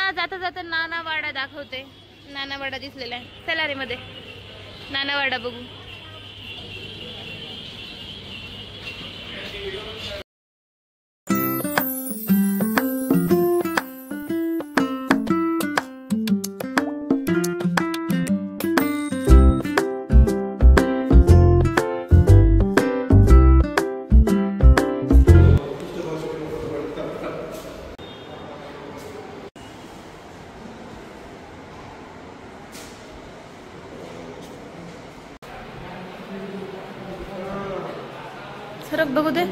तुम्हाला जाता जाता नानावाडा दाखवते। नानावाडा दिसलेला आहे, चला रे मध्ये नानावाडा बघू। सरक बघू दे।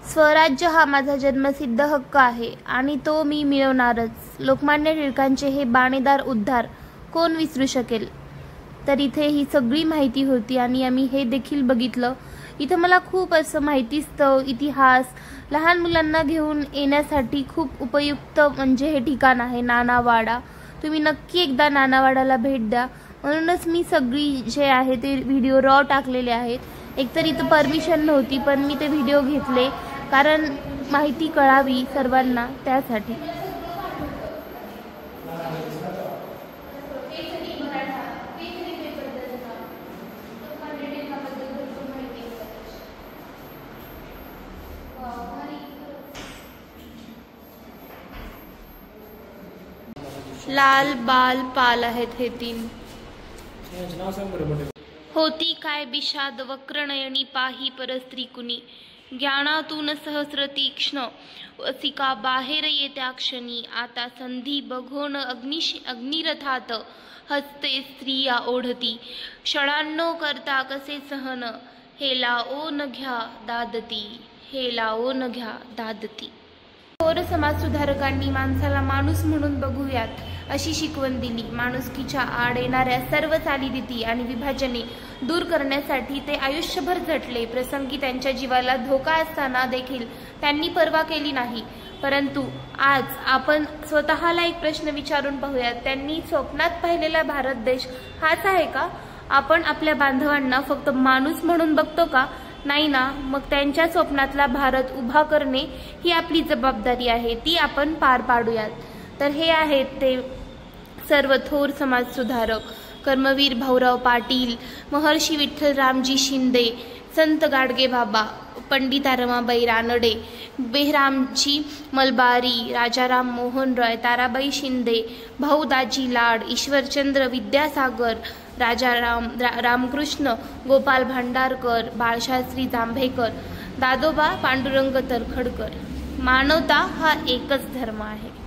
स्वराज्य हा माझा जन्मसिद्ध हक्क आहे आणि तो मी मिळवणारच। लोकमान्य टिळकांचे हे बाणेदार उद्गार कोण विसरू शकेल। तर इथे ही सगळी माहिती होती आणि आम्ही हे देखील बघितलं। इथं मला खूप असं माहितीस्तव इतिहास लहान मुलांना घेऊन येण्यासाठी खूप उपयुक्त म्हणजे हे ठिकाण आहे नानावाडा। तुम्ही नक्की एकदा नानावाडाला भेट द्या। म्हणूनच मी सगळी जे आहे ते व्हिडिओ रॉ टाकलेले आहेत। एकतर इथं परमिशन नव्हती पण मी ते व्हिडिओ घेतले कारण माहिती कळावी सर्वांना त्यासाठी। लाल बाल पाल आहेत हे तीन। होती काय विषाद वक्रनयनी पाही परस्त्री कुणी ज्ञानातून सहस्र तीक्ष्ण असिका बाहेर येत्या क्षणी आता संधी बघोन अग्निरथात हस्ते स्त्रिया ओढती क्षणांनो करता कसे सहन हे लाओ न घ्या दादती हे लाओ न घ्या दादती। थोर समाज सुधारकांनी माणसाला माणूस म्हणून बघूयात अशी शिकवण दिली। माणुसकीच्या आड येणाऱ्या सर्व चालीरीती आणि विभाजने दूर करण्यासाठी ते आयुष्यभर झटले। प्रसंगी त्यांच्या जीवाला धोका असताना देखील त्यांनी पर्वा केली नाही। परंतु आज आपण स्वतःला एक प्रश्न विचारून पाहूयात, त्यांनी स्वप्नात पाहिलेला भारत देश हाच आहे का? आपण आपल्या बांधवांना फक्त माणूस म्हणून बघतो का? नाही ना। मग त्यांच्या स्वप्नातला भारत उभा करणे ही आपली जबाबदारी आहे, ती आपण पार पाडूयात। तर हे आहेत ते सर्व थोर समाज सुधारक कर्मवीर भाऊराव पाटील, महर्षी विठ्ठलरामजी शिंदे, संत गाडगे बाबा, पंडिता रमाबाई रानडे, बेहरामजी मलबारी, राजाराम मोहन रॉय, ताराबाई शिंदे, भाऊ दाजी लाड, ईश्वरचंद्र विद्यासागर, रामकृष्ण गोपाल भांडारकर, बाळशास्त्री जांभेकर, दादोबा पांडुरंग तरखडकर। मानवता हा एकच धर्म आहे।